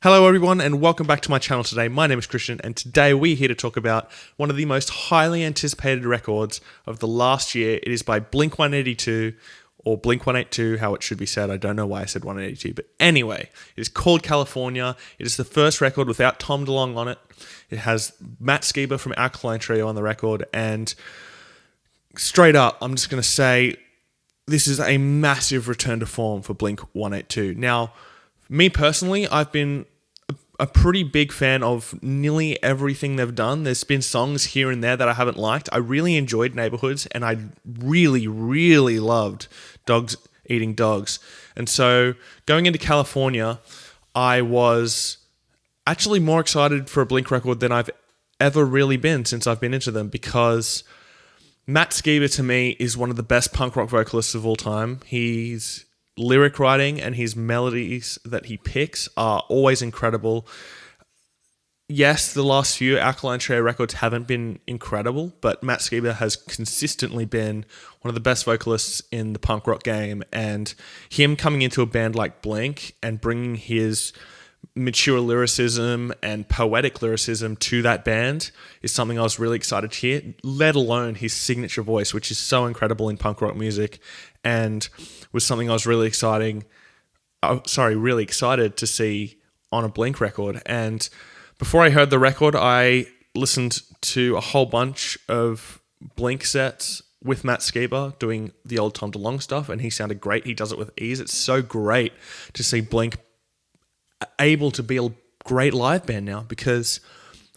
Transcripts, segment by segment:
Hello everyone and welcome back to my channel today. My name is Christian and today we're here to talk about one of the most highly anticipated records of the last year. It is by Blink-182 or Blink-182, how it should be said. I don't know why I said 182, but anyway, it is called California. It is the first record without Tom DeLonge on it. It has Matt Skiba from Alkaline Trio on the record, and straight up, I'm just going to say this is a massive return to form for Blink-182. Now, me personally, I've been a pretty big fan of nearly everything they've done. There's been songs here and there that I haven't liked. I really enjoyed Neighborhoods, and I really loved Dogs Eating Dogs. And so going into California, I was actually more excited for a Blink record than I've ever really been since I've been into them, because Matt Skiba to me is one of the best punk rock vocalists of all time. He's lyric writing and his melodies that he picks are always incredible. Yes, the last few Alkaline Trio records haven't been incredible, but Matt Skiba has consistently been one of the best vocalists in the punk rock game, and him coming into a band like Blink and bringing his mature lyricism and poetic lyricism to that band is something I was really excited to hear, let alone his signature voice, which is so incredible in punk rock music, and was something I was really excited to see on a Blink record. And before I heard the record, I listened to a whole bunch of Blink sets with Matt Skiba doing the old Tom DeLonge stuff, and he sounded great. He does it with ease. It's so great to see Blink able to be a great live band now, because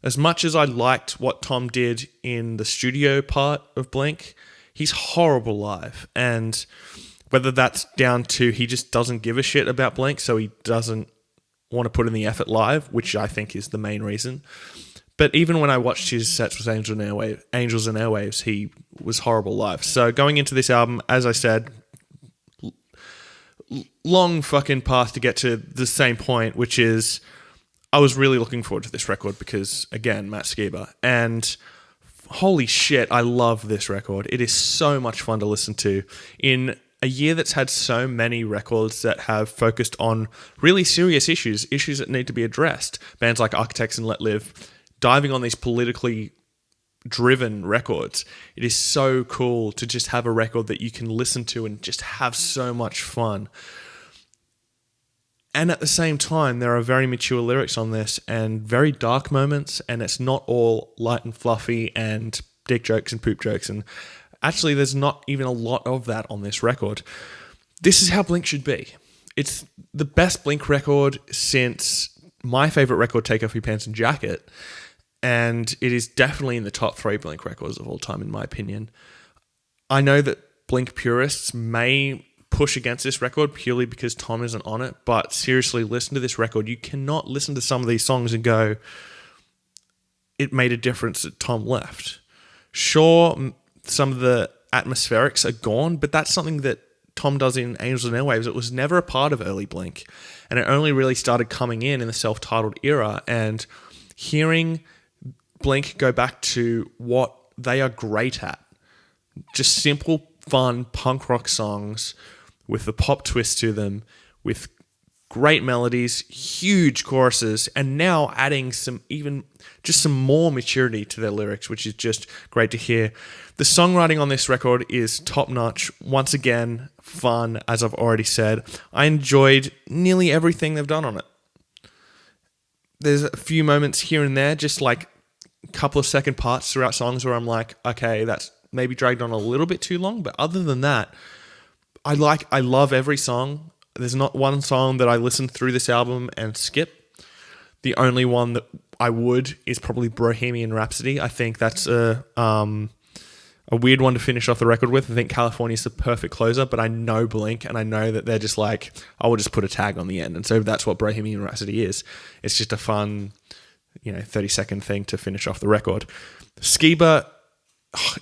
as much as I liked what Tom did in the studio part of Blink, he's horrible live. And whether that's down to he just doesn't give a shit about Blink, so he doesn't want to put in the effort live, which I think is the main reason. But even when I watched his sets with Angels and Airwaves, he was horrible live. So going into this album, as I said, long fucking path to get to the same point, which is I was really looking forward to this record because, again, Matt Skiba. And holy shit, I love this record. It is so much fun to listen to. In a year that's had so many records that have focused on really serious issues that need to be addressed, bands like Architects and Let Live, diving on these politically driven records, it is so cool to just have a record that you can listen to and just have so much fun. And at the same time, there are very mature lyrics on this and very dark moments, and it's not all light and fluffy and dick jokes and poop jokes. And actually, there's not even a lot of that on this record. This is how Blink should be. It's the best Blink record since my favorite record, Take Off Your Pants and Jacket. And it is definitely in the top 3 Blink records of all time, in my opinion. I know that Blink purists may push against this record purely because Tom isn't on it, but seriously, listen to this record. You cannot listen to some of these songs and go, it made a difference that Tom left. Sure, some of the atmospherics are gone, but that's something that Tom does in Angels and Airwaves. It was never a part of early Blink, and it only really started coming in the self-titled era. And hearing Blink go back to what they are great at, just simple, fun punk rock songs with the pop twist to them, with great melodies, huge choruses, and now adding some more maturity to their lyrics, which is just great to hear. The songwriting on this record is top-notch. Once again, fun, as I've already said. I enjoyed nearly everything they've done on it. There's a few moments here and there, just like a couple of second parts throughout songs where I'm like, okay, that's maybe dragged on a little bit too long, but other than that, I love every song. There's not one song that I listen through this album and skip. The only one that I would is probably Bohemian Rhapsody. I think that's a weird one to finish off the record with. I think California's the perfect closer, but I know Blink, and I know that they're just like, I will just put a tag on the end. And so that's what Bohemian Rhapsody is. It's just a fun, 30-second thing to finish off the record. Skiba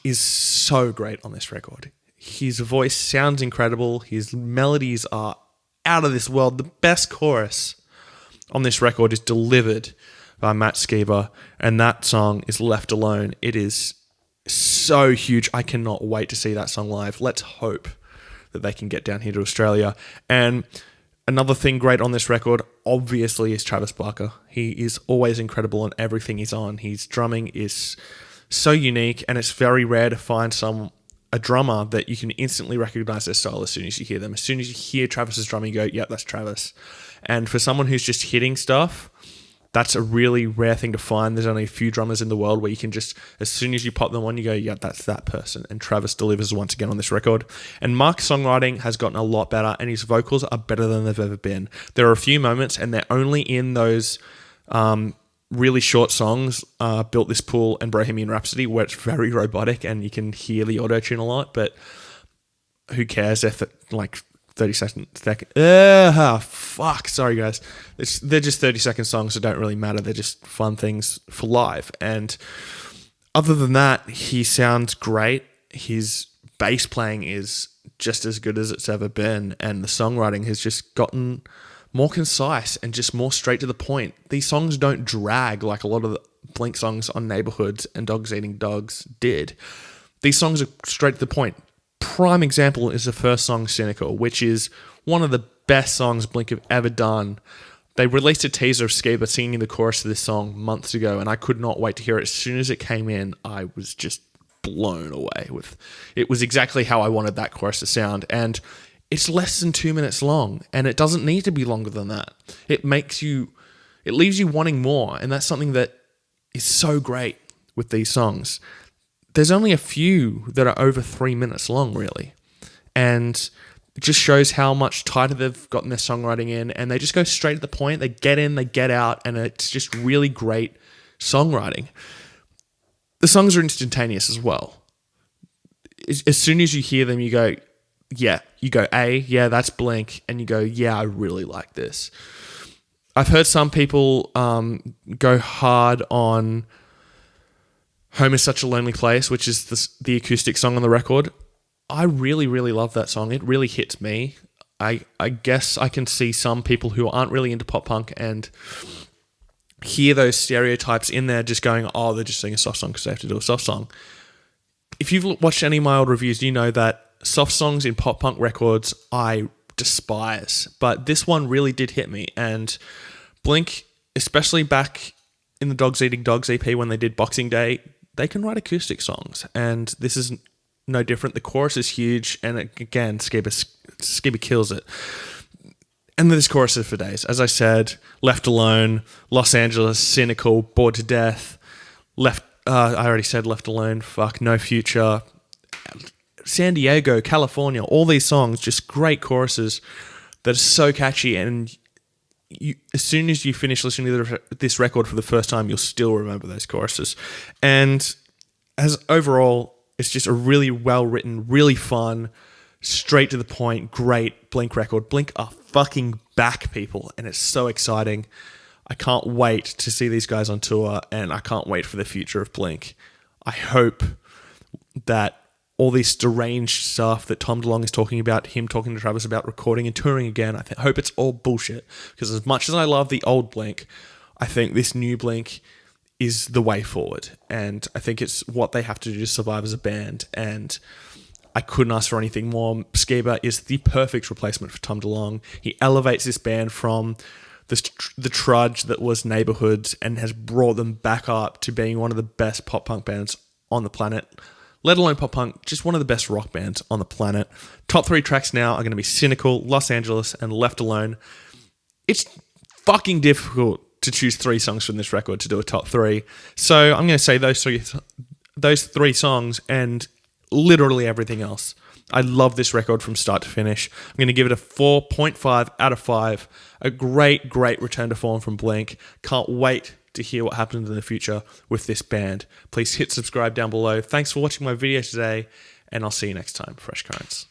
is so great on this record. His voice sounds incredible. His melodies are out of this world. The best chorus on this record is delivered by Matt Skiba, and that song is Left Alone. It is so huge. I cannot wait to see that song live. Let's hope that they can get down here to Australia. And Another thing great on this record, obviously, is Travis Barker. He is always incredible on everything he's on. His drumming is so unique, and it's very rare to find a drummer that you can instantly recognize their style as soon as you hear them. As soon as you hear Travis's drumming, you go, yep, that's Travis. And for someone who's just hitting stuff, that's a really rare thing to find. There's only a few drummers in the world where you can just, as soon as you pop them on, you go, yeah, that's that person. And Travis delivers once again on this record. And Mark's songwriting has gotten a lot better, and his vocals are better than they've ever been. There are a few moments, and they're only in those really short songs, Built This Pool and Bohemian Rhapsody, where it's very robotic and you can hear the auto-tune a lot, but who cares? They're like 30 second. Sorry, guys. They're just 30-second songs that don't really matter. They're just fun things for live. And other than that, he sounds great. His bass playing is just as good as it's ever been, and the songwriting has just gotten more concise and just more straight to the point. These songs don't drag like a lot of the Blink songs on Neighborhoods and Dogs Eating Dogs did. These songs are straight to the point. Prime example is the first song, Cynical, which is one of the best songs Blink have ever done. They released a teaser of Skiba singing the chorus of this song months ago, and I could not wait to hear it. As soon as it came in, I was just blown away with it. Was exactly how I wanted that chorus to sound, and it's less than 2 minutes long, and it doesn't need to be longer than that. It leaves you wanting more, and that's something that is so great with these songs. There's only a few that are over 3 minutes long, really, and it just shows how much tighter they've gotten their songwriting in, and they just go straight to the point. They get in, they get out, and it's just really great songwriting. The songs are instantaneous as well. As soon as you hear them, you go, yeah, that's Blink, and you go, yeah, I really like this. I've heard some people go hard on Home is Such a Lonely Place, which is the acoustic song on the record. I really, really love that song. It really hits me. I guess I can see some people who aren't really into pop punk and hear those stereotypes in there just going, oh, they're just singing a soft song because they have to do a soft song. If you've watched any of my old reviews, you know that soft songs in pop punk records I despise, but this one really did hit me. And Blink, especially back in the Dogs Eating Dogs EP when they did Boxing Day, they can write acoustic songs, and this is no different. The chorus is huge, and again, Skiba kills it. And this chorus is for days. As I said, Left Alone, Los Angeles, Cynical, Bored to Death, I already said Left Alone, No Future, San Diego, California, all these songs, just great choruses that are so catchy, and as soon as you finish listening to this record for the first time, you'll still remember those choruses. And as overall, it's just a really well-written, really fun, straight to the point, great Blink record. Blink are fucking back, people, and it's so exciting. I can't wait to see these guys on tour, and I can't wait for the future of Blink. I hope that all this deranged stuff that Tom DeLonge is talking about, him talking to Travis about recording and touring again, I hope it's all bullshit. Because as much as I love the old Blink, I think this new Blink is the way forward. And I think it's what they have to do to survive as a band. And I couldn't ask for anything more. Skiba is the perfect replacement for Tom DeLonge. He elevates this band from the trudge that was Neighborhoods and has brought them back up to being one of the best pop punk bands on the planet. Let alone pop punk, just one of the best rock bands on the planet. Top 3 tracks now are going to be Cynical, Los Angeles, and Left Alone. It's fucking difficult to choose 3 songs from this record to do a top 3. So I'm going to say those three songs and literally everything else. I love this record from start to finish. I'm going to give it a 4.5 out of 5. A great, great return to form from Blink. Can't wait to hear what happens in the future with this band. Please hit subscribe down below. Thanks for watching my video today, and I'll see you next time. Fresh Currents.